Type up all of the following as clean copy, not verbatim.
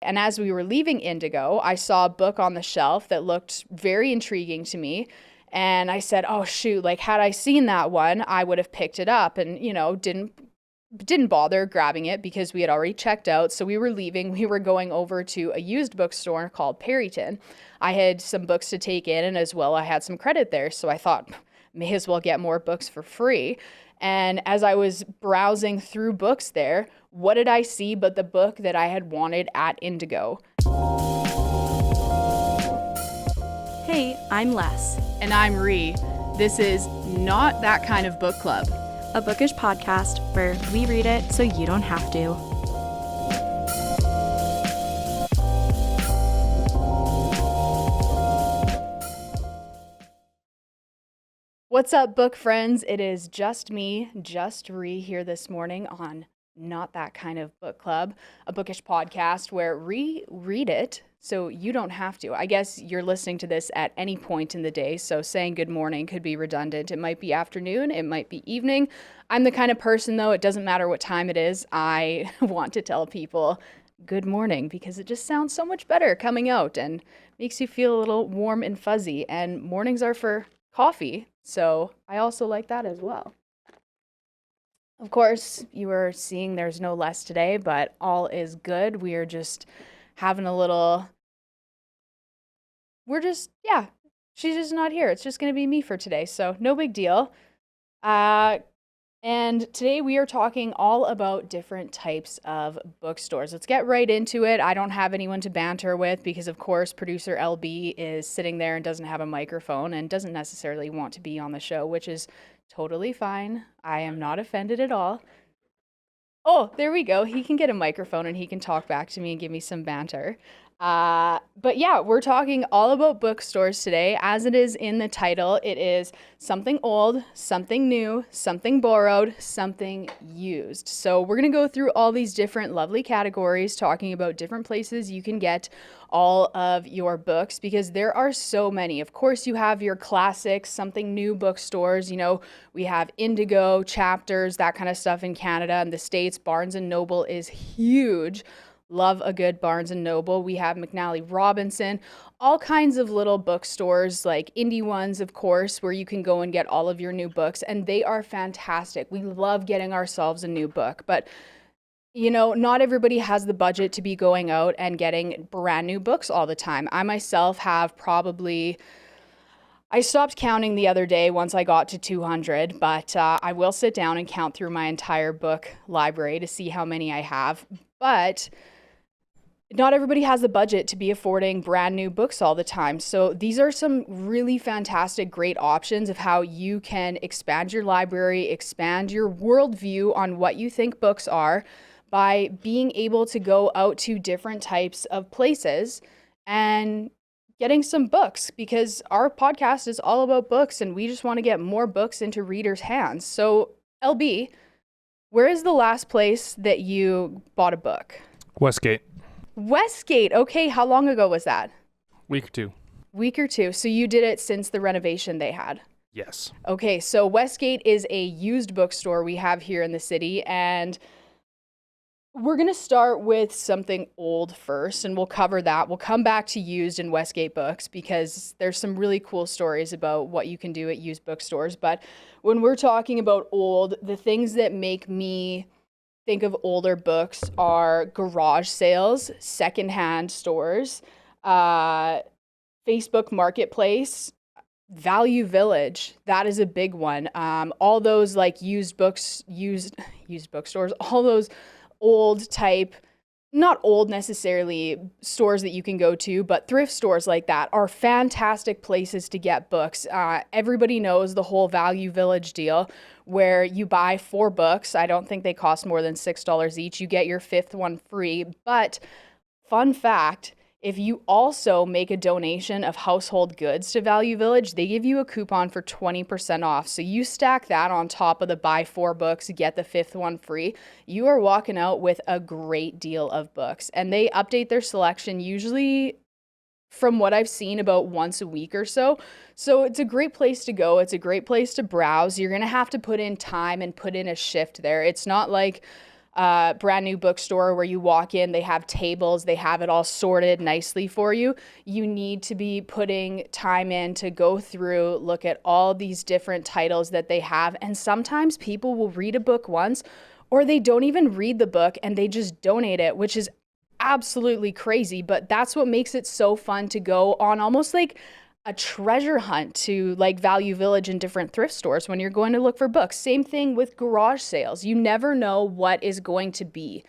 And as we were leaving Indigo, I saw a book on the shelf that looked very intriguing to me. And I said, oh, shoot, like had I seen that one, I would have picked it up and, didn't bother grabbing it because we had already checked out. So we were leaving. We were going over to a used bookstore called Perryton. I had some books to take in, and as well, I had some credit there. So I thought, may as well get more books for free. And as I was browsing through books there, what did I see but the book that I had wanted at Indigo? Hey, I'm Les. And I'm Ree. This is Not That Kind of Book Club, a bookish podcast where we read it so you don't have to. What's up, book friends? It is just me, just Ree here this morning on Not That Kind of Book Club, a bookish podcast where we read it so you don't have to. I guess you're listening to this at any point in the day, so saying good morning could be redundant. It might be afternoon, it might be evening. I'm the kind of person, though, it doesn't matter what time it is. I want to tell people good morning because it just sounds so much better coming out and makes you feel a little warm and fuzzy. And mornings are for coffee, so I also like that as well. Of course, you are seeing there's no Les today, but all is good. We are just having a little... she's just not here. It's just going to be me for today, so no big deal. And today we are talking all about different types of bookstores. Let's get right into it. I don't have anyone to banter with because, of course, producer LB is sitting there and doesn't have a microphone and doesn't necessarily want to be on the show, which is totally fine. I am not offended at all. Oh, there we go. He can get a microphone and he can talk back to me and give me some banter. But yeah, we're talking all about bookstores today. As it is in the title, it is something old, something new, something borrowed, something used. So we're going to go through all these different lovely categories, talking about different places you can get all of your books because there are so many. Of course, you have your classic something new bookstores. We have Indigo, Chapters, that kind of stuff in Canada and the States. Barnes & Noble is huge. Love a good Barnes & Noble. We have McNally Robinson, all kinds of little bookstores, like indie ones, of course, where you can go and get all of your new books, and they are fantastic. We love getting ourselves a new book, but not everybody has the budget to be going out and getting brand new books all the time. I myself have I stopped counting the other day once I got to 200, but I will sit down and count through my entire book library to see how many I have. But not everybody has the budget to be affording brand new books all the time. So these are some really fantastic, great options of how you can expand your library, expand your worldview on what you think books are by being able to go out to different types of places and getting some books, because our podcast is all about books and we just want to get more books into readers' hands. So LB, where is the last place that you bought a book? Westgate. Westgate. Okay, how long ago was that? Week or two. So you did it since the renovation they had? Yes. Okay, so Westgate is a used bookstore we have here in the city, and we're going to start with something old first, and we'll cover that. We'll come back to used and Westgate books because there's some really cool stories about what you can do at used bookstores. But when we're talking about old, the things that make me think of older books are garage sales, secondhand stores, Facebook Marketplace, Value Village. That is a big one. All those like used bookstores, all those old type, not old necessarily stores that you can go to, but thrift stores like that are fantastic places to get books. Everybody knows the whole Value Village deal where you buy 4 books. I don't think they cost more than $6 each. You get your 5th one free. But fun fact, if you also make a donation of household goods to Value Village, they give you a coupon for 20% off. So you stack that on top of the buy 4 books, get the 5th one free. You are walking out with a great deal of books. And they update their selection usually, from what I've seen, about once a week or so. So it's a great place to go. It's a great place to browse. You're going to have to put in time and put in a shift there. It's not like brand new bookstore where you walk in, they have tables, they have it all sorted nicely for you. You need to be putting time in to go through, look at all these different titles that they have. And sometimes people will read a book once, or they don't even read the book and they just donate it, which is absolutely crazy. But that's what makes it so fun to go on almost like a treasure hunt to like Value Village and different thrift stores when you're going to look for books. Same thing with garage sales. You never know what is going to be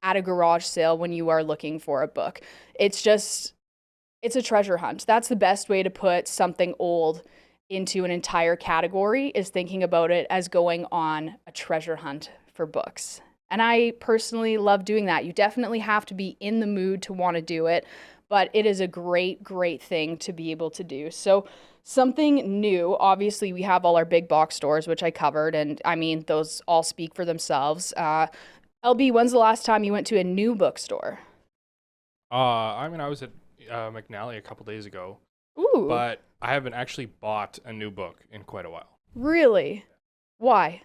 at a garage sale when you are looking for a book. It's a treasure hunt. That's the best way to put something old into an entire category, is thinking about it as going on a treasure hunt for books. And I personally love doing that. You definitely have to be in the mood to want to do it, but it is a great, great thing to be able to do. So something new, obviously we have all our big box stores, which I covered, and I mean, those all speak for themselves. LB, when's the last time you went to a new bookstore? I mean, I was at McNally a couple days ago. Ooh. But I haven't actually bought a new book in quite a while. Really? Why?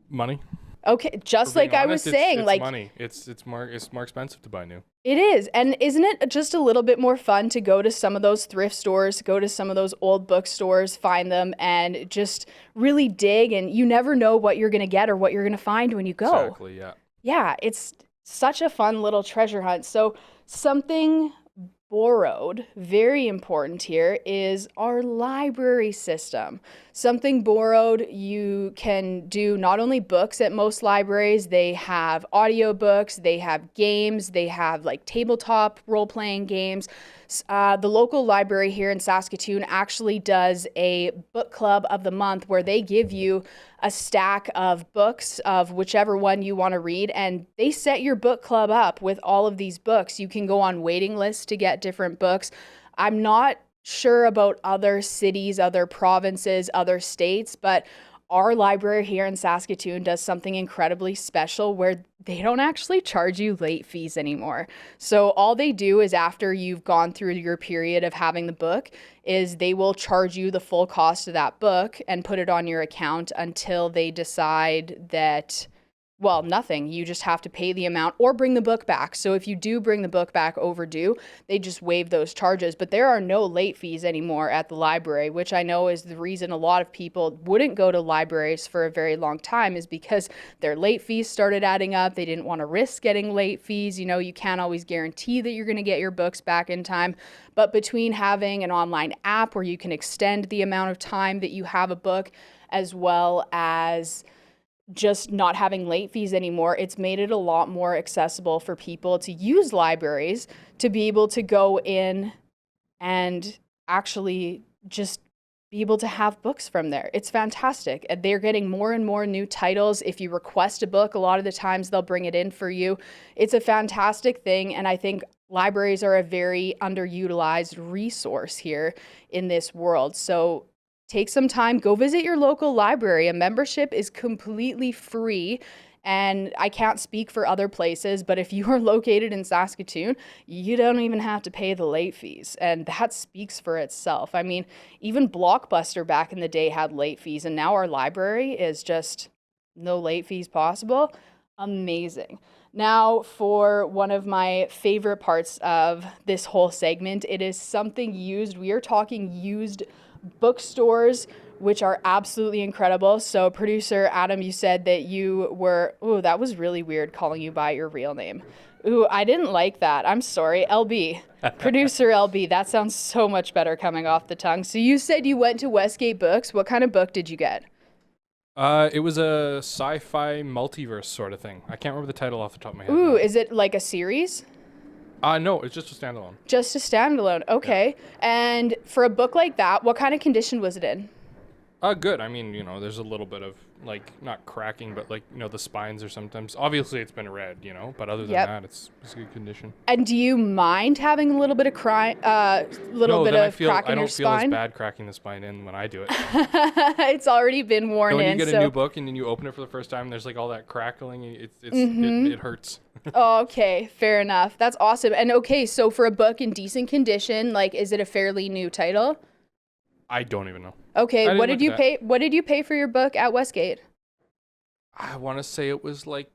Money. Okay, just like I was saying, it's like money. It's more expensive to buy new. It is. And isn't it just a little bit more fun to go to some of those thrift stores, go to some of those old bookstores, find them, and just really dig, and you never know what you're going to get or what you're going to find when you go. Exactly, yeah. Yeah, it's such a fun little treasure hunt. So something borrowed, very important here, is our library system. Something borrowed, you can do not only books at most libraries, they have audiobooks, they have games, they have like tabletop role-playing games. The local library here in Saskatoon actually does a book club of the month where they give you a stack of books of whichever one you want to read, and they set your book club up with all of these books. You can go on waiting lists to get different books. I'm not sure about other cities, other provinces, other states, but our library here in Saskatoon does something incredibly special where they don't actually charge you late fees anymore. So all they do is after you've gone through your period of having the book is they will charge you the full cost of that book and put it on your account until they decide that, well, nothing. You just have to pay the amount or bring the book back. So if you do bring the book back overdue, they just waive those charges. But there are no late fees anymore at the library, which I know is the reason a lot of people wouldn't go to libraries for a very long time, is because their late fees started adding up. They didn't want to risk getting late fees. You know, you can't always guarantee that you're going to get your books back in time. But between having an online app where you can extend the amount of time that you have a book, as well as just not having late fees anymore, it's made it a lot more accessible for people to use libraries to be able to go in and actually just be able to have books from there. It's fantastic. And they're getting more and more new titles. If you request a book, a lot of the times they'll bring it in for you. It's a fantastic thing. And I think libraries are a very underutilized resource here in this world. So take some time, go visit your local library. A membership is completely free. And I can't speak for other places, but if you are located in Saskatoon, you don't even have to pay the late fees. And that speaks for itself. I mean, even Blockbuster back in the day had late fees, and now our library is just no late fees possible. Amazing. Now, for one of my favorite parts of this whole segment, it is something used. We are talking used bookstores, which are absolutely incredible. So producer Adam, you said that you were, oh, that was really weird calling you by your real name. Ooh, I didn't like that. I'm sorry. LB, producer LB, that sounds so much better coming off the tongue. So you said you went to Westgate Books. What kind of book did you get? It was a sci-fi multiverse sort of thing. I can't remember the title off the top of my head. Ooh, is it like a series? No, it's just a standalone. Just a standalone. Okay. Yeah. And for a book like that, what kind of condition was it in? Good. I mean, you know, there's a little bit of, like, not cracking, but, like, you know, the spines are sometimes, obviously it's been read, you know, but other than that, it's good condition. And do you mind having a little bit of crack in your spine? I don't feel as bad cracking the spine in when I do it. It's already been worn in. When you get a new book and then you open it for the first time, there's, like, all that crackling, it hurts. Okay, fair enough. That's awesome. And okay, so for a book in decent condition, like, is it a fairly new title? I don't even know. Okay, what did you pay? What did you pay for your book at Westgate? I want to say it was like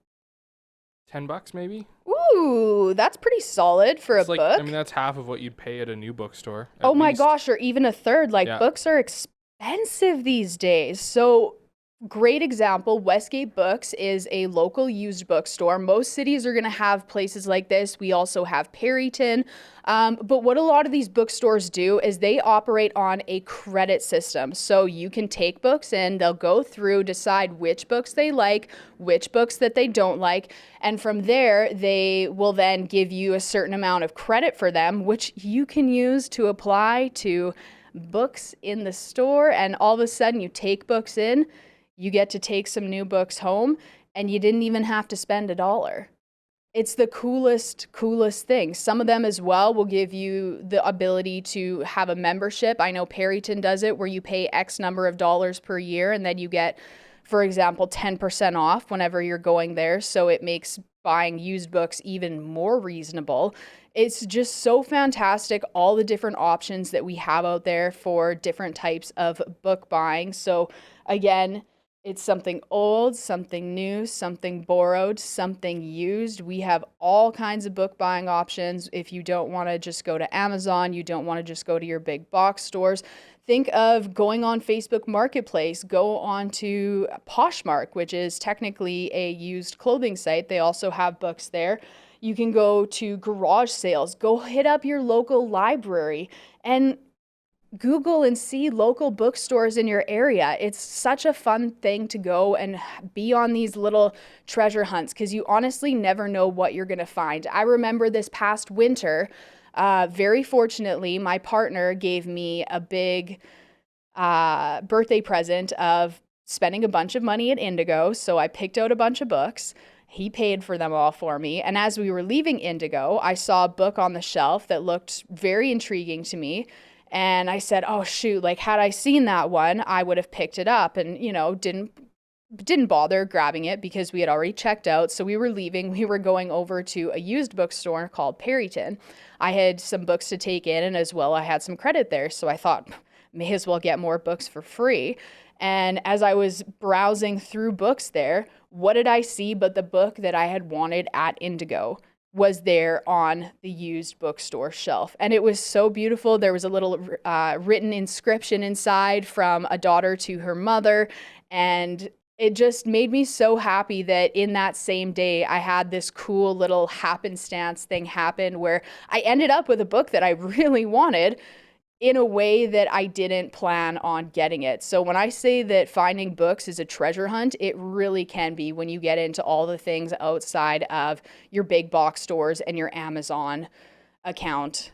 $10 maybe. Ooh, that's pretty solid for It's a like, book. I mean, that's half of what you'd pay at a new bookstore. Oh at my least. gosh, or even a third. Like, Yeah. books are expensive these days. So, great example, Westgate Books is a local used bookstore. Most cities are going to have places like this. We also have Perryton. But what a lot of these bookstores do is they operate on a credit system. So you can take books in, they'll go through, decide which books they like, which books that they don't like. And from there, they will then give you a certain amount of credit for them, which you can use to apply to books in the store. And all of a sudden, you take books in, you get to take some new books home, and you didn't even have to spend $1. It's the coolest thing. Some of them as well will give you the ability to have a membership. I know Perryton does it where you pay X number of dollars per year and then you get, for example, 10% off whenever you're going there. So it makes buying used books even more reasonable. It's just so fantastic, all the different options that we have out there for different types of book buying. So again, it's something old, something new, something borrowed, something used. We have all kinds of book buying options. If you don't want to just go to Amazon, you don't want to just go to your big box stores, think of going on Facebook Marketplace, go on to Poshmark, which is technically a used clothing site. They also have books there. You can go to garage sales, go hit up your local library and Google and see local bookstores in your area. It's such a fun thing to go and be on these little treasure hunts because you honestly never know what you're going to find. I remember this past winter, very fortunately, my partner gave me a big birthday present of spending a bunch of money at Indigo. So I picked out a bunch of books. He paid for them all for me. And as we were leaving Indigo, I saw a book on the shelf that looked very intriguing to me. And I said, oh, shoot, like had I seen that one, I would have picked it up and, didn't bother grabbing it because we had already checked out. So we were leaving. We were going over to a used bookstore called Perryton. I had some books to take in and as well I had some credit there. So I thought, may as well get more books for free. And as I was browsing through books there, what did I see but the book that I had wanted at Indigo was there on the used bookstore shelf. And it was so beautiful. There was a little written inscription inside from a daughter to her mother. And it just made me so happy that in that same day, I had this cool little happenstance thing happen where I ended up with a book that I really wanted in a way that I didn't plan on getting it. So when I say that finding books is a treasure hunt, it really can be when you get into all the things outside of your big box stores and your Amazon account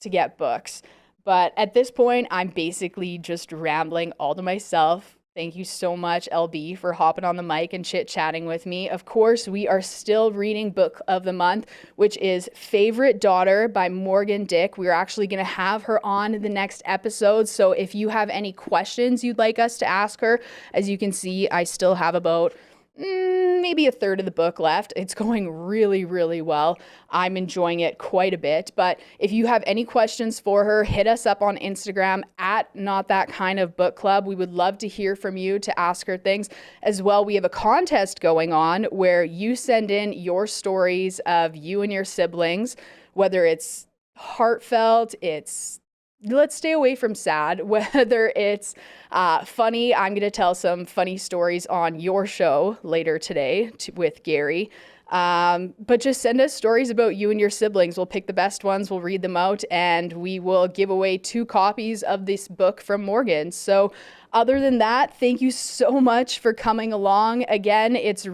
to get books. But at this point, I'm basically just rambling all to myself. Thank you so much, LB, for hopping on the mic and chit-chatting with me. Of course, we are still reading Book of the Month, which is Favorite Daughter by Morgan Dick. We're actually going to have her on the next episode. So if you have any questions you'd like us to ask her, as you can see, I still have about maybe a third of the book left. It's going really, really well. I'm enjoying it quite a bit. But if you have any questions for her, hit us up on Instagram at Not That Kind of Book Club. We would love to hear from you to ask her things. As well, we have a contest going on where you send in your stories of you and your siblings, whether it's heartfelt, let's stay away from sad, whether it's funny. I'm going to tell some funny stories on your show later today with Gary. But just send us stories about you and your siblings. We'll pick the best ones. We'll read them out and we will give away 2 copies of this book from Morgan. So other than that, thank you so much for coming along. Again, it's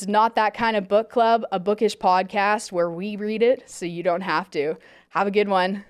Not That Kind of Book Club, a bookish podcast where we read it so you don't have to. Have a good one.